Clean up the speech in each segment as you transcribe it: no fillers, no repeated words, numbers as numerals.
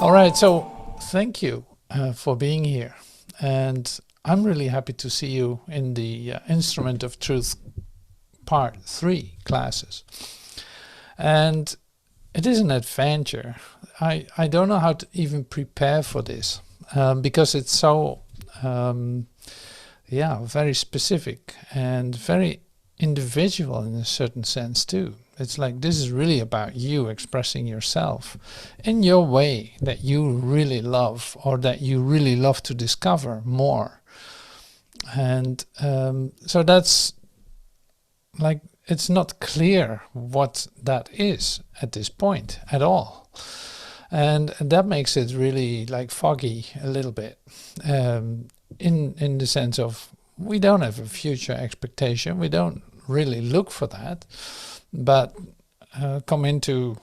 All right, so thank you for being here. And I'm really happy to see you in the Instrument of Truth Part 3 classes. And it is an adventure. I don't know how to even prepare for this because it's so, very specific and very individual in a certain sense too. It's like this is really about you expressing yourself in your way that you really love or that you really love to discover more. And so that's like, it's not clear what that is at this point at all. And that makes it really like foggy a little bit in the sense of we don't have a future expectation. We don't really look for that. But come into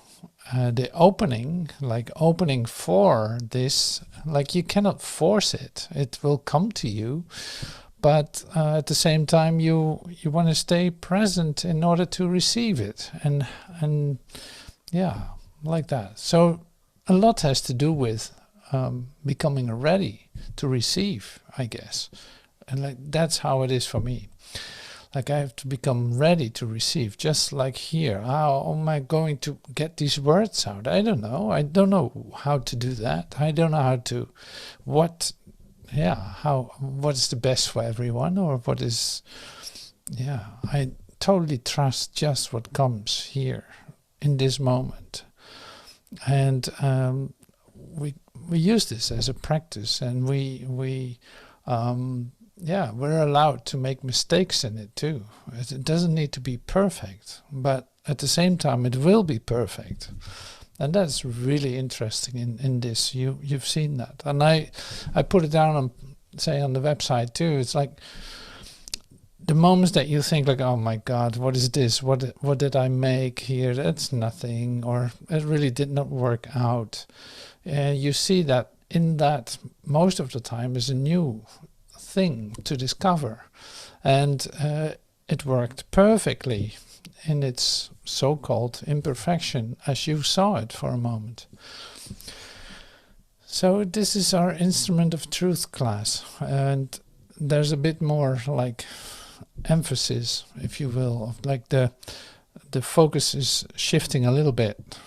the opening, like opening for this, like you cannot force it. It will come to you. But at the same time, you want to stay present in order to receive it. And yeah, like that. So a lot has to do with becoming ready to receive, I guess. And like that's how it is for me. Like I have to become ready to receive, just like here. How am I going to get these words out? I don't know. I don't know how to do that. I don't know how to, what is the best for everyone, or what is, I totally trust just what comes here in this moment. And we use this as a practice, and we're allowed to make mistakes in it too. It doesn't need to be perfect, but at the same time it will be perfect. And that's really interesting in this. You've seen that. And I put it down on, say, on the website too. It's like the moments that you think like, oh my God, what is this? What did I make here? That's nothing, or it really did not work out. You see that in that most of the time is a new thing to discover, and it worked perfectly in its so-called imperfection as you saw it for a moment. So this is our Instrument of Truth class, and there's a bit more like emphasis, if you will, of like the focus is shifting a little bit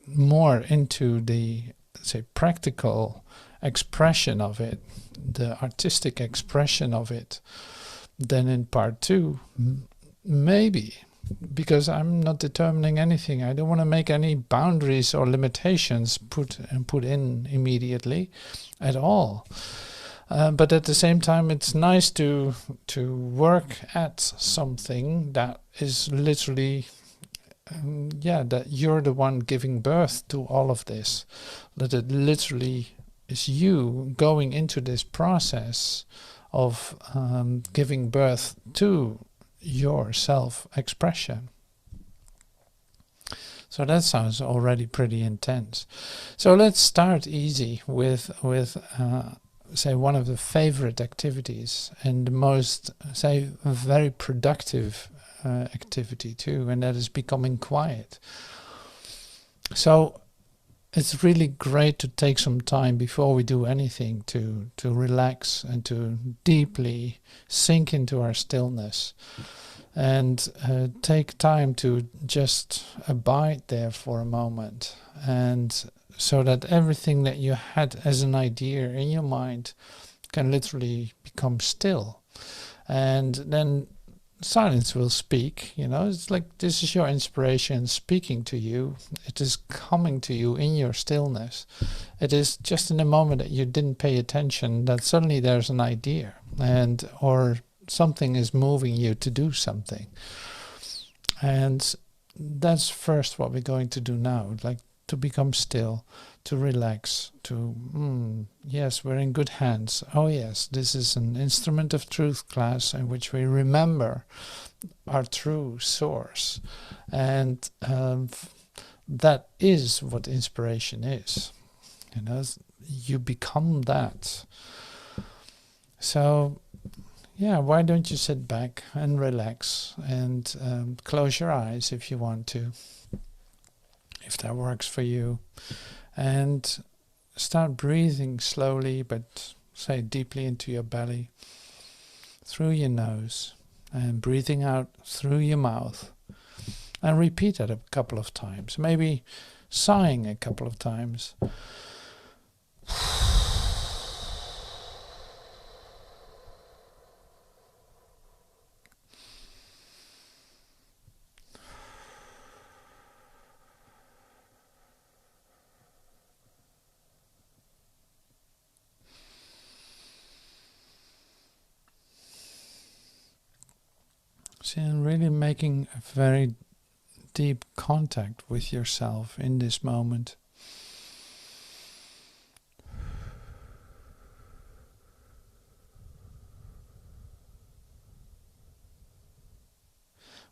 more into the, say, practical expression of it, the artistic expression of it, than in part 2. Maybe, because I'm not determining anything. I don't want to make any boundaries or limitations put in immediately at all. But at the same time, it's nice to work at something that is literally, that you're the one giving birth to all of this. That it literally is you going into this process of giving birth to your self-expression. So that sounds already pretty intense. So let's start easy with say, one of the favorite activities and the most, say, very productive activity too, and that is becoming quiet. So it's really great to take some time before we do anything to relax and to deeply sink into our stillness, and take time to just abide there for a moment, and so that everything that you had as an idea in your mind can literally become still. And then silence will speak, it's like this is your inspiration speaking to you. It is coming to you in your stillness. It is just in the moment that you didn't pay attention that suddenly there's an idea, or something is moving you to do something. And that's first what we're going to do now, like to become still, to relax, to, yes, we're in good hands. Oh yes, this is an Instrument of Truth class in which we remember our true source. And that is what inspiration is. You become that. So, why don't you sit back and relax and close your eyes if you want to. if that works for you. And start breathing slowly, but say deeply into your belly, through your nose, and breathing out through your mouth. And repeat that a couple of times, maybe sighing a couple of times. See, and really making a very deep contact with yourself in this moment.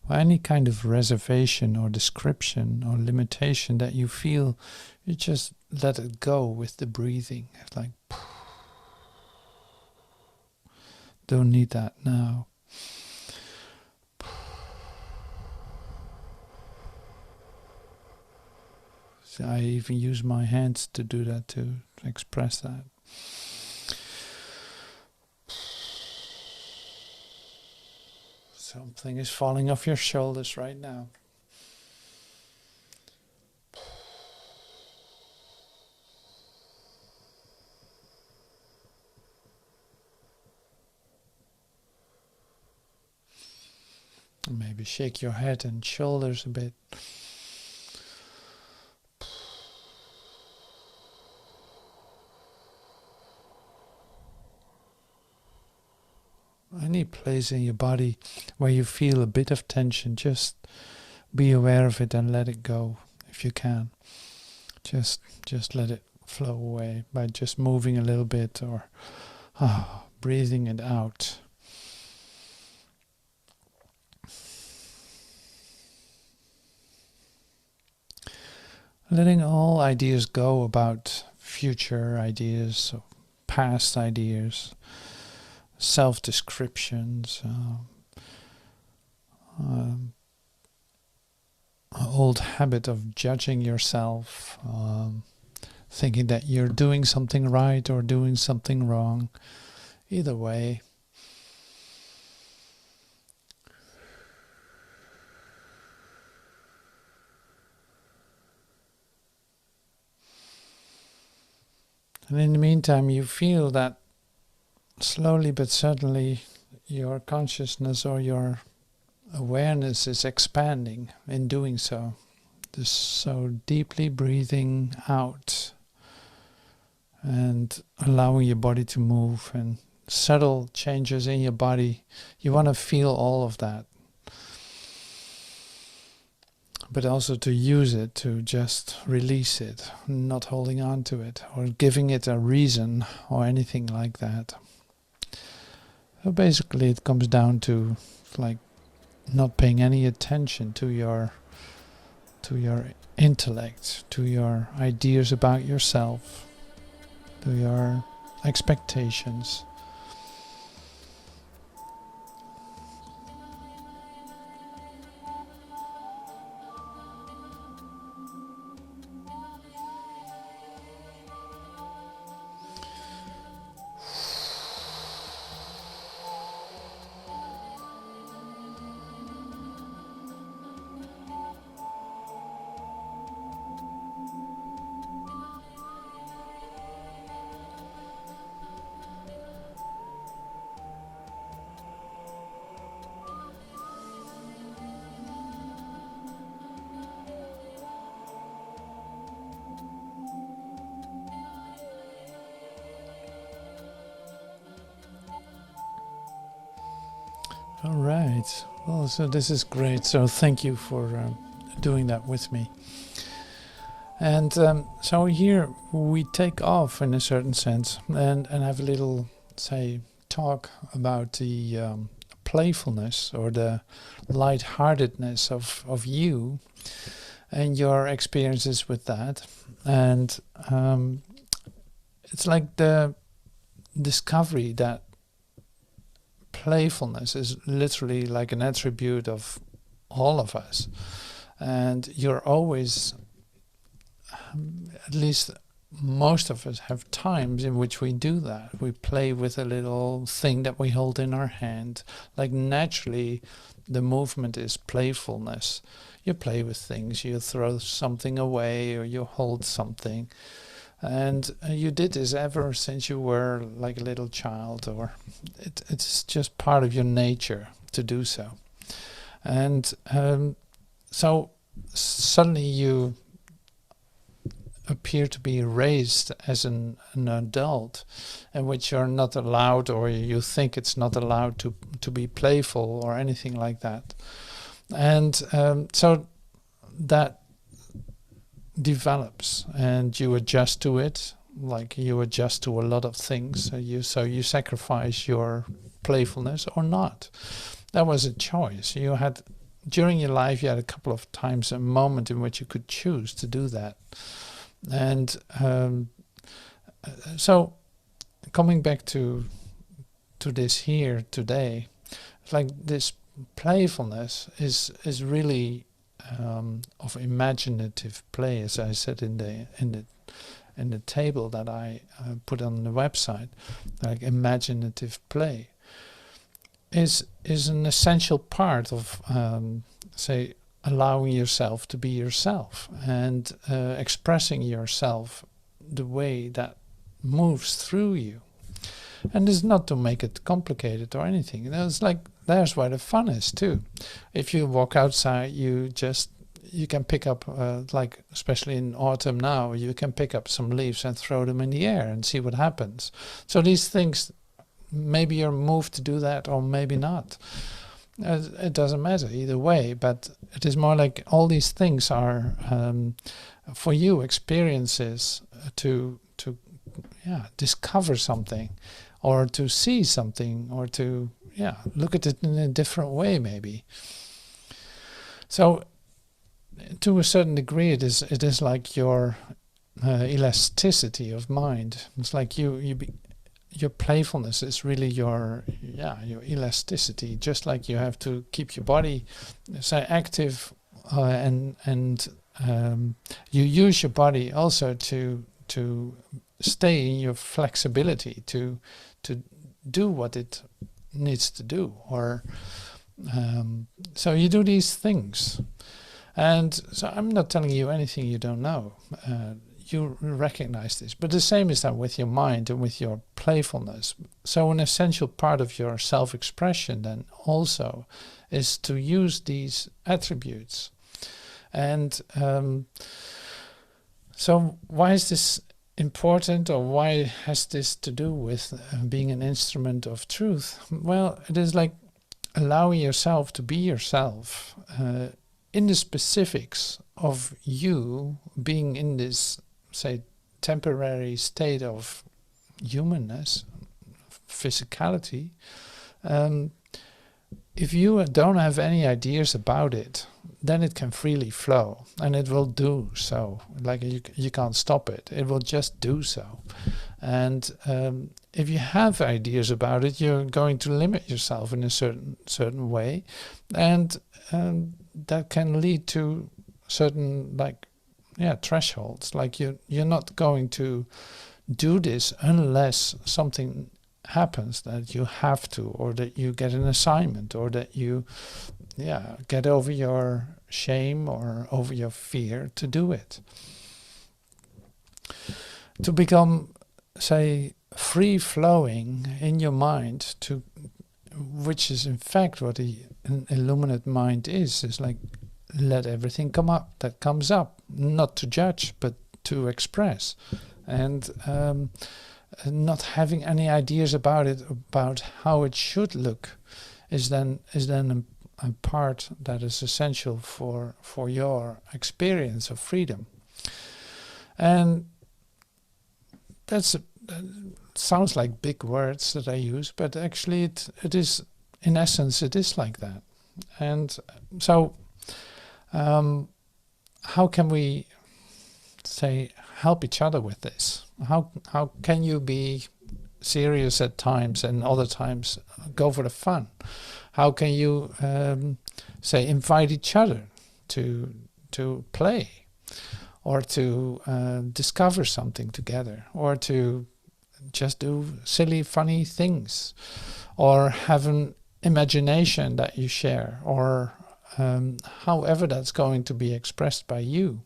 Or any kind of reservation or description or limitation that you feel, you just let it go with the breathing. It's like, don't need that now. So I even use my hands to do that, to express that. Something is falling off your shoulders right now. Maybe shake your head and shoulders a bit. Any place in your body where you feel a bit of tension, just be aware of it and let it go if you can. Just let it flow away by just moving a little bit or breathing it out. Letting all ideas go about future ideas, past ideas, self-descriptions, old habit of judging yourself, thinking that you're doing something right or doing something wrong. Either way. And in the meantime, you feel that slowly but certainly your consciousness or your awareness is expanding in doing so. Just so deeply breathing out and allowing your body to move, and subtle changes in your body. You want to feel all of that. But also to use it, to just release it, not holding on to it or giving it a reason or anything like that. So basically it comes down to like not paying any attention to your intellect, to your ideas about yourself, to your expectations. All right. Well, so this is great. So thank you for doing that with me. And so here we take off in a certain sense and have a little, say, talk about the playfulness or the lightheartedness of you and your experiences with that. And it's like the discovery that playfulness is literally like an attribute of all of us, and you're always at least most of us have times in which we do that. We play with a little thing that we hold in our hand. Like naturally, the movement is playfulness. You play with things, you throw something away or you hold something. And you did this ever since you were like a little child, or it's just part of your nature to do so. And so suddenly you appear to be raised as an adult in which you're not allowed, or you think it's not allowed to be playful or anything like that. And so that develops and you adjust to it, like you adjust to a lot of things. So you sacrifice your playfulness or not. That was a choice. You had, during your life, you had a couple of times a moment in which you could choose to do that. And so coming back to this here today, it's like this playfulness is really of imaginative play, as I said in the table that I put on the website. Like imaginative play is an essential part of say allowing yourself to be yourself and expressing yourself the way that moves through you. And it's not to make it complicated or anything. It's like there's where the fun is too. If you walk outside, you can pick up like especially in autumn now, you can pick up some leaves and throw them in the air and see what happens. So these things, maybe you're moved to do that or maybe not. It doesn't matter either way, but it is more like all these things are for you experiences to discover something, or to see something, or to look at it in a different way maybe. So to a certain degree it is like your elasticity of mind. It's like your playfulness is really your elasticity, just like you have to keep your body active and you use your body also to stay in your flexibility to do what it needs to do, or so you do these things. And so I'm not telling you anything you don't know. You recognize this, but the same is that with your mind and with your playfulness. So an essential part of your self-expression then also is to use these attributes. And so why is this important, or why has this to do with being an instrument of truth? Well, it is like allowing yourself to be yourself in the specifics of you being in this, say, temporary state of humanness, physicality. If you don't have any ideas about it, then it can freely flow, and it will do so. Like you can't stop it. It will just do so. And if you have ideas about it, you're going to limit yourself in a certain way, and that can lead to certain thresholds. Like you're not going to do this unless something happens that you have to, or that you get an assignment, or that you get over your shame or over your fear to do it. To become, say, free-flowing in your mind, which is in fact what an illuminate mind is like let everything come up that comes up, not to judge but to express, and not having any ideas about it, about how it should look, is then a part that is essential for your experience of freedom. And that sounds like big words that I use, but actually it is, in essence, it is like that. And so how can we, say, help each other with this? How can you be serious at times and other times go for the fun? How can you say invite each other to play, or to discover something together, or to just do silly, funny things, or have an imagination that you share, or however that's going to be expressed by you.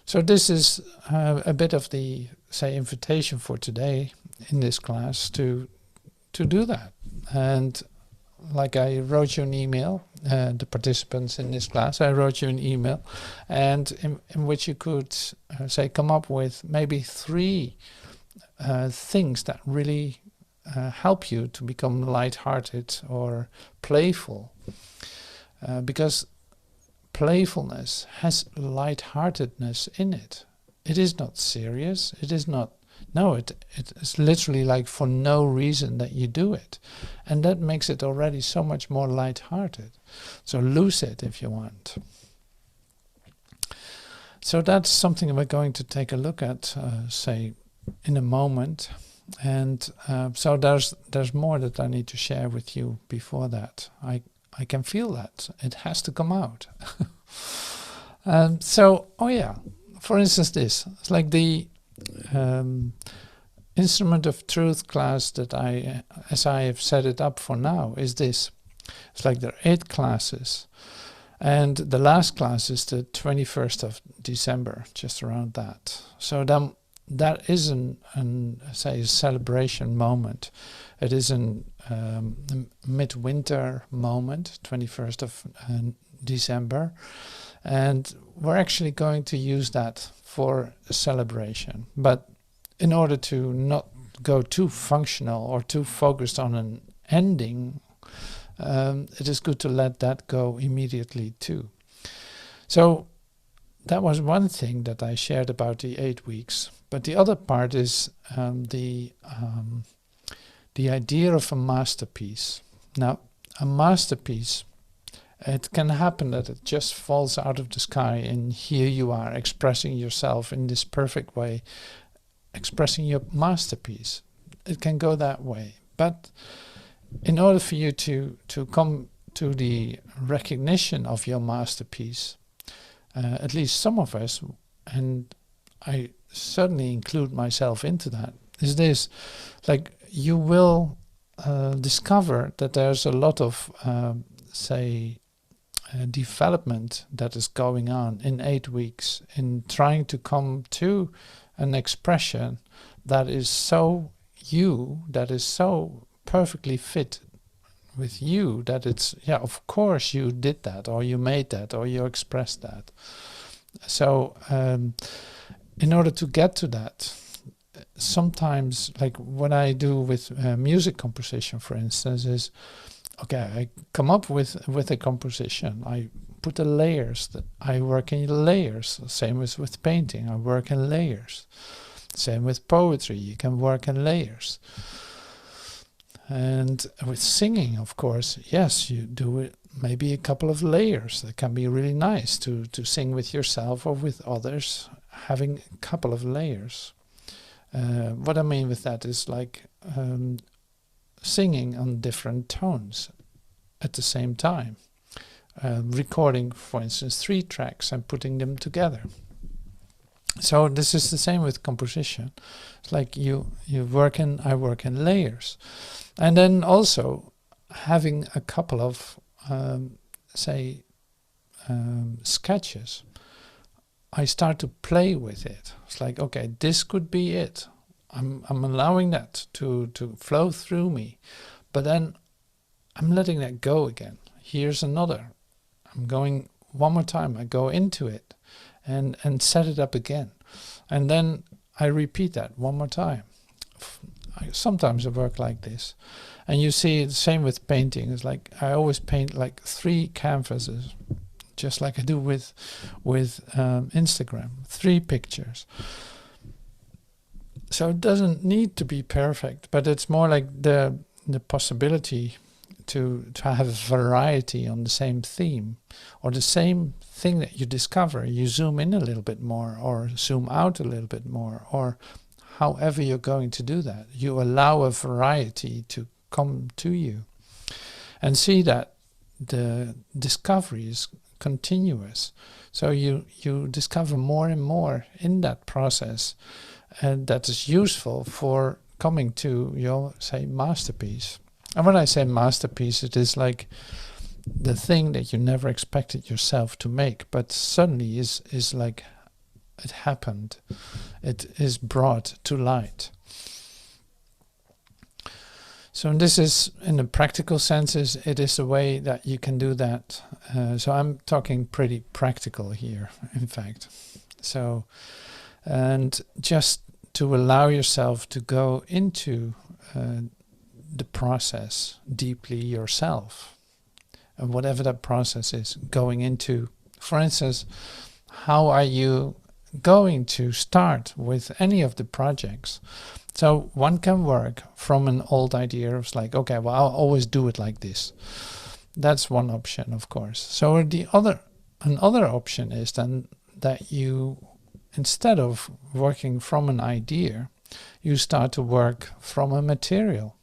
So this is a bit of the, say, invitation for today in this class to do that. And like I wrote you an email, the participants in this class, I wrote you an email, and in which you could say come up with maybe 3 things that really help you to become lighthearted or playful, because playfulness has lightheartedness in it. It is not serious. It is not. No, it is literally like for no reason that you do it, and that makes it already so much more lighthearted. So lose it if you want. So that's something we're going to take a look at, say, in a moment. And so there's more that I need to share with you before that. I can feel that. It has to come out. So, oh yeah, for instance this. It's like the Instrument of Truth class that as I have set it up for now, is this. It's like there are 8 classes. And the last class is the 21st of December, just around that. So then that is say, a celebration moment. It is a midwinter moment, 21st of December. And we're actually going to use that for a celebration. But in order to not go too functional or too focused on an ending, it is good to let that go immediately too. So that was one thing that I shared about the 8 weeks. But the other part is the idea of a masterpiece. Now, a masterpiece, it can happen that it just falls out of the sky and here you are expressing yourself in this perfect way, expressing your masterpiece. It can go that way. But in order for you to come to the recognition of your masterpiece, at least some of us, and I certainly include myself into that, is this, like you will discover that there's a lot of, say, development that is going on in 8 weeks in trying to come to an expression that is so you, that is so perfectly fit with you, that it's, yeah, of course you did that, or you made that, or you expressed that. So in order to get to that, sometimes, like what I do with music composition, for instance, is, okay, I come up with a composition, I put the layers, that I work in layers. Same as with painting, I work in layers. Same with poetry, you can work in layers. And with singing, of course, yes, you do it, maybe a couple of layers. That can be really nice to sing with yourself or with others, having a couple of layers. What I mean with that is like singing on different tones at the same time. Recording, for instance, 3 tracks and putting them together. So this is the same with composition. It's like I work in layers. And then also having a couple of, say, sketches. I start to play with it. It's like, okay, this could be it. I'm allowing that to flow through me. But then I'm letting that go again. Here's another. I'm going one more time. I go into it and set it up again. And then I repeat that one more time. Sometimes I work like this. And you see the same with painting. It's like I always paint like 3 canvases, just like I do with Instagram, 3 pictures. So it doesn't need to be perfect, but it's more like the possibility to have variety on the same theme, or the same thing that you discover. You zoom in a little bit more, or zoom out a little bit more, or however you're going to do that. You allow a variety to come to you, and see that the discovery is continuous. So you discover more and more in that process, and that is useful for coming to your, say, masterpiece. And when I say masterpiece, it is like the thing that you never expected yourself to make, but suddenly is like it happened. It is brought to light. So this is, in the practical senses, it is a way that you can do that. So I'm talking pretty practical here, in fact. So, and just to allow yourself to go into the process deeply yourself. And whatever that process is, going into, for instance, how are you going to start with any of the projects? So one can work from an old idea of like, okay, well, I'll always do it like this. That's one option, of course. So another option is then that you, instead of working from an idea, you start to work from a material.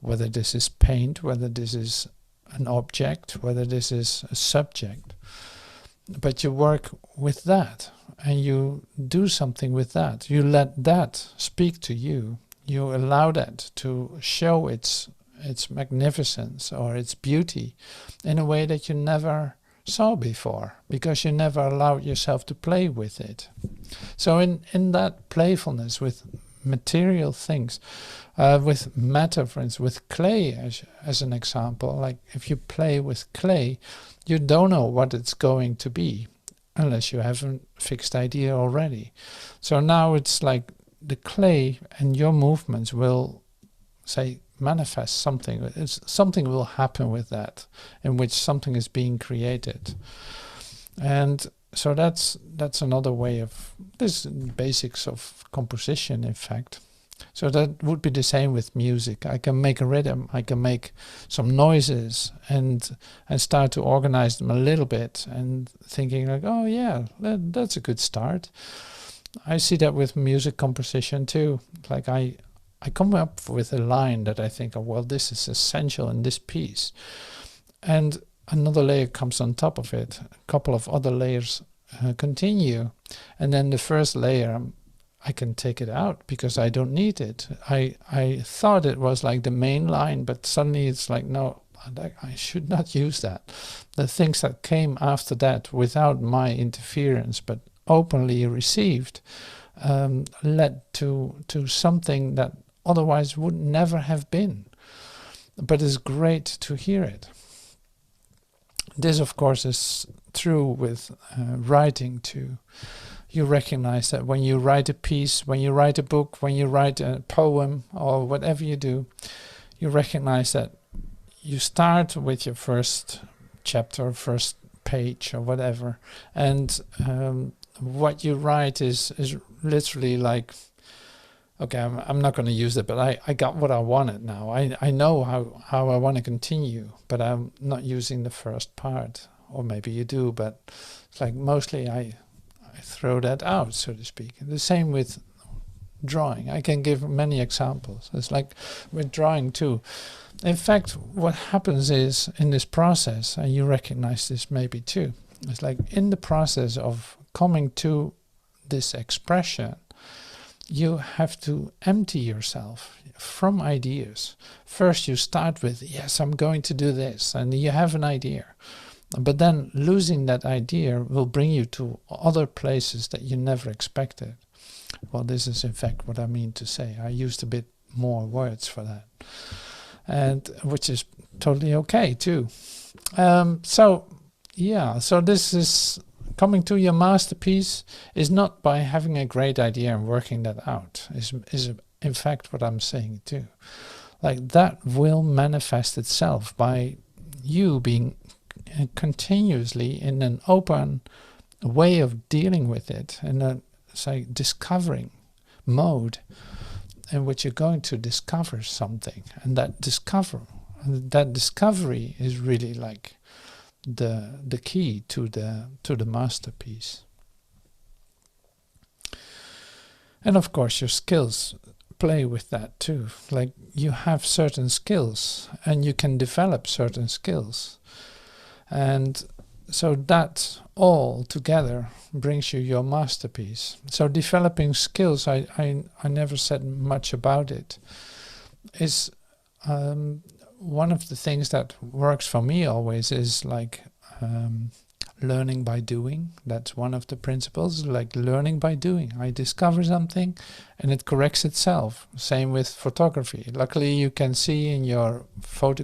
Whether this is paint, whether this is an object, whether this is a subject. But you work with that, and you do something with that. You let that speak to you. You allow that to show its magnificence or its beauty in a way that you never saw before, because you never allowed yourself to play with it. So in that playfulness with material things, with matter, for instance, with clay as an example, like if you play with clay, you don't know what it's going to be unless you have a fixed idea already. So now it's like the clay and your movements will, say, manifest something. Something will happen with that, in which something is being created. And so that's another way of this, basics of composition, in fact. So that would be the same with music. I can make a rhythm, I can make some noises and start to organize them a little bit, and thinking like, oh yeah, that's a good start. I see that with music composition too. Like I come up with a line that I think, oh, well, this is essential in this piece. And another layer comes on top of it. A couple of other layers continue. And then the first layer, I can take it out because I don't need it. I thought it was like the main line, but suddenly it's like, no, I should not use that. The things that came after that without my interference, but openly received, led to something that otherwise would never have been. But it's great to hear it. This, of course, is true with writing too. You recognize that when you write a piece, when you write a book, when you write a poem or whatever you do, you recognize that you start with your first chapter, first page or whatever, and what you write is literally like, okay, I'm not going to use it, but I got what I wanted now. I know how I want to continue, but I'm not using the first part. Or maybe you do, but it's like mostly I throw that out, so to speak. The same with drawing. I can give many examples. It's like with drawing too. In fact, what happens is in this process, and you recognize this maybe too, it's like in the process of coming to this expression, you have to empty yourself from ideas. First you start with, yes, I'm going to do this, and you have an idea. But then losing that idea will bring you to other places that you never expected. Well, this is in fact what I mean to say. I used a bit more words for that, and which is totally okay too. So this is coming to your masterpiece is not by having a great idea and working that out. Is in fact what I'm saying too. Like that will manifest itself by you being continuously in an open way of dealing with it, in a, say, discovering mode in which you're going to discover something, and that discovery is really like the key to the masterpiece. And of course your skills play with that too. Like you have certain skills and you can develop certain skills. And so that all together brings you your masterpiece. So developing skills, I never said much about it, is one of the things that works for me always is like learning by doing. That's one of the principles, like learning by doing. I discover something and it corrects itself. Same with photography. Luckily you can see in your photo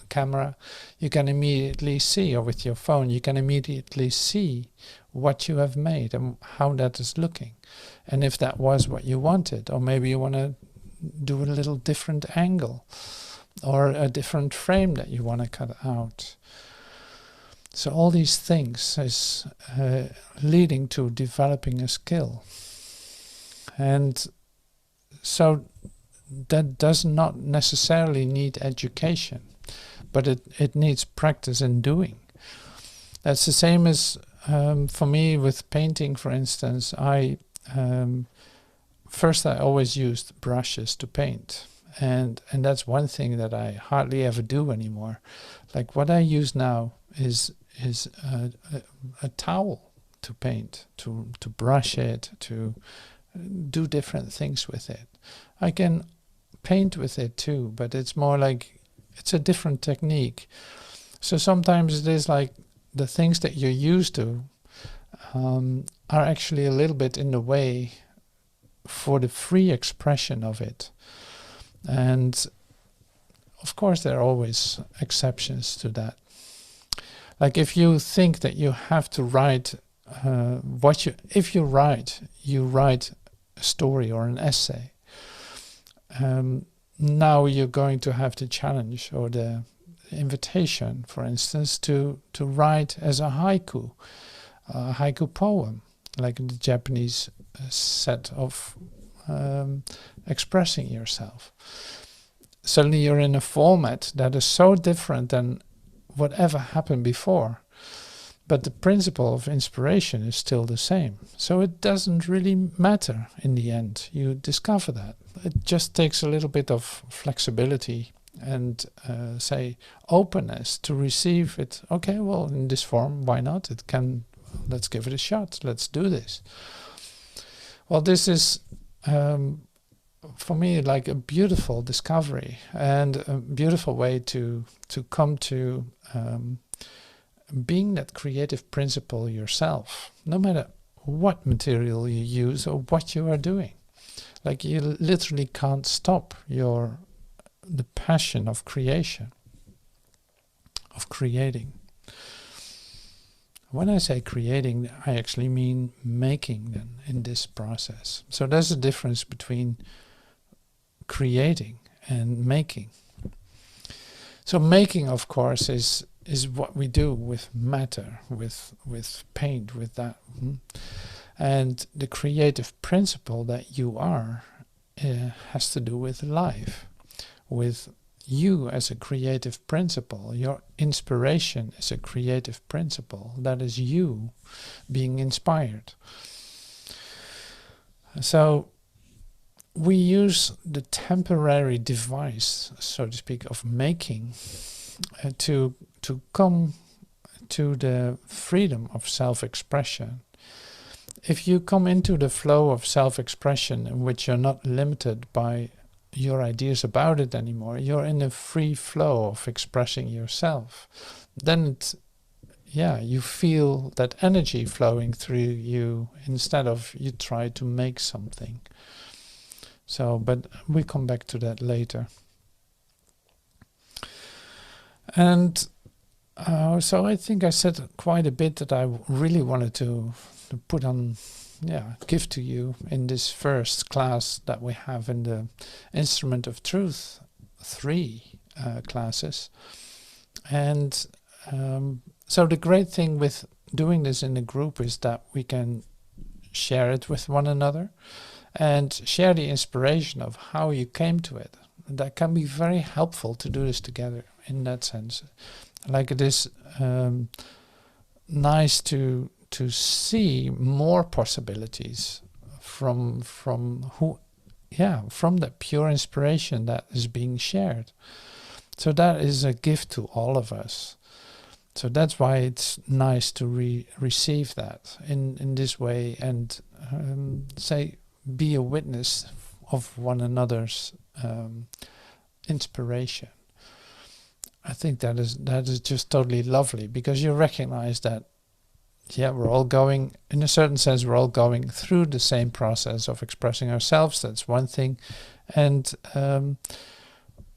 camera, you can immediately see, or with your phone, you can immediately see what you have made and how that is looking. And if that was what you wanted, or maybe you want to do a little different angle or a different frame that you want to cut out. So all these things is leading to developing a skill. And so that does not necessarily need education, but it needs practice in doing. That's the same as for me with painting, for instance. First I always used brushes to paint. And that's one thing that I hardly ever do anymore. Like what I use now is a towel to paint, to brush it, to do different things with it. I can paint with it too, but it's more like it's a different technique. So sometimes it is like the things that you're used to are actually a little bit in the way for the free expression of it. And of course there are always exceptions to that. Like if you think that you have to write if you write a story or an essay. Now you're going to have the challenge or the invitation, for instance, to write as a haiku poem, like the Japanese set of expressing yourself. Suddenly you're in a format that is so different than whatever happened before, but the principle of inspiration is still the same. So it doesn't really matter in the end. You discover that. It just takes a little bit of flexibility and say openness to receive it. Okay, well, in this form, why not? Let's give it a shot. Let's do this. Well, this is for me like a beautiful discovery and a beautiful way to come to being that creative principle yourself, no matter what material you use or what you are doing. Like you literally can't stop the passion of creation, of creating. When I say creating, I actually mean making then in this process. So there's a difference between creating and making. So making, of course, is what we do with matter, with paint, with that. And the creative principle that you are has to do with life, with you as a creative principle. Your inspiration is a creative principle. That is you being inspired. So we use the temporary device, so to speak, of making to come to the freedom of self-expression. If you come into the flow of self-expression in which you're not limited by your ideas about it anymore, you're in a free flow of expressing yourself, then you feel that energy flowing through you instead of you try to make something. So, but we come back to that later. And so I think I said quite a bit that I really wanted to put on, give to you in this first class that we have in the Instrument of Truth 3 classes. And so the great thing with doing this in a group is that we can share it with one another and share the inspiration of how you came to it. That can be very helpful to do this together in that sense. Like it is nice to see more possibilities from that pure inspiration that is being shared. So that is a gift to all of us. So that's why it's nice to receive that in this way, and say, be a witness of one another's inspiration. I think that is just totally lovely, because you recognize that, yeah, we're all going, in a certain sense, we're all going through the same process of expressing ourselves. That's one thing. And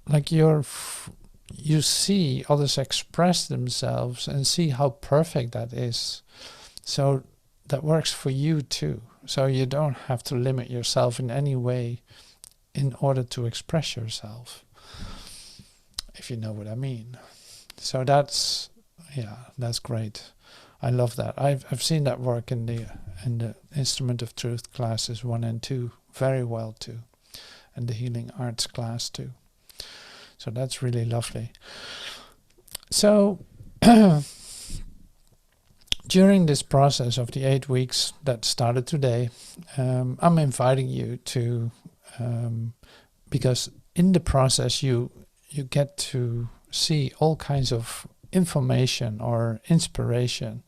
like you see others express themselves and see how perfect that is. So that works for you too. So you don't have to limit yourself in any way in order to express yourself, if you know what I mean. So that's great. I love that. I've seen that work in the Instrument of Truth classes 1 and 2 very well too, and the Healing Arts class too. So that's really lovely. So during this process of the 8 weeks that started today, I'm inviting you to, because in the process you get to see all kinds of information or inspiration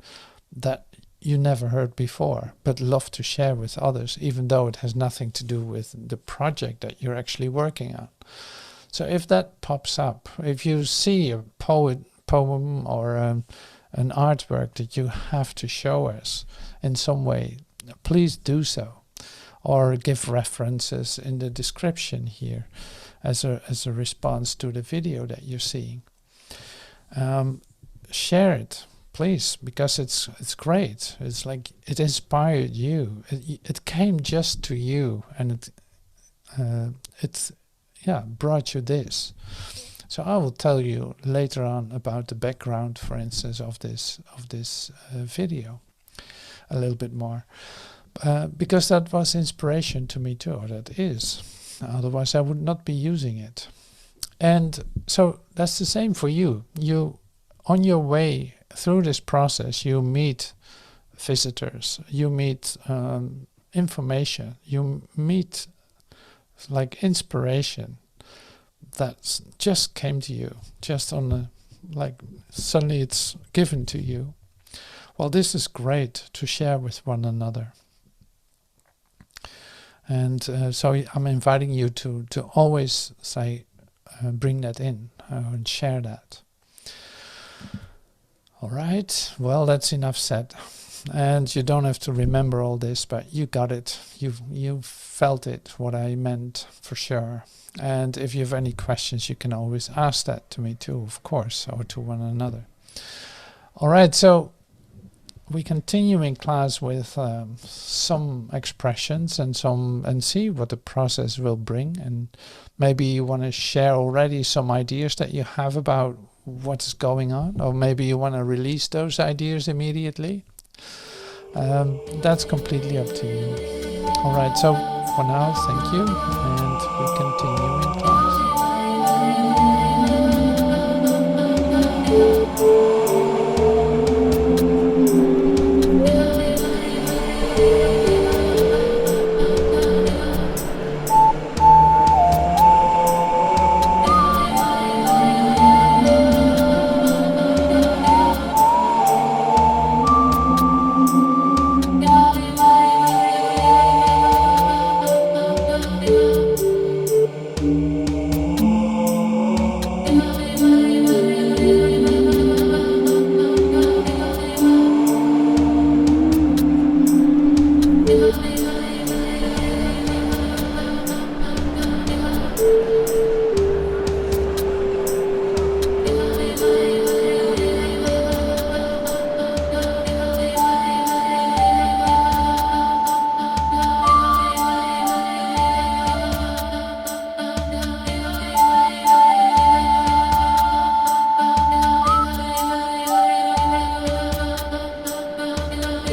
that you never heard before, but love to share with others, even though it has nothing to do with the project that you're actually working on. So if that pops up, if you see a poem or an artwork that you have to show us in some way, please do so, or give references in the description here as a response to the video that you're seeing. Share it, please, because it's great. It's like it inspired you. It came just to you, and it brought you this. So I will tell you later on about the background, for instance, of this video a little bit more, because that was inspiration to me too. Or that is. Otherwise, I would not be using it. And so that's the same for you. You, on your way through this process, you meet visitors, you meet information, you meet like inspiration that just came to you, just on the, like suddenly it's given to you. Well, this is great to share with one another. And so I'm inviting you to always say, bring that in and share that. All right, well, that's enough said. And you don't have to remember all this, but you got it. You felt it, what I meant, for sure. And if you have any questions, you can always ask that to me too, of course, or to one another. All right, so we continue in class with some expressions and see what the process will bring. And maybe you want to share already some ideas that you have about what's going on, or maybe you want to release those ideas immediately. That's completely up to you. All right, so for now, thank you, and we continue in class.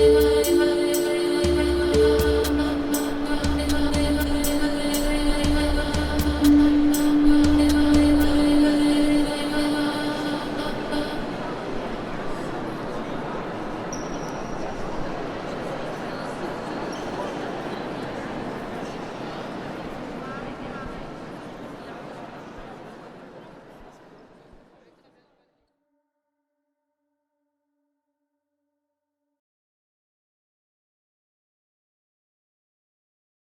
Bye.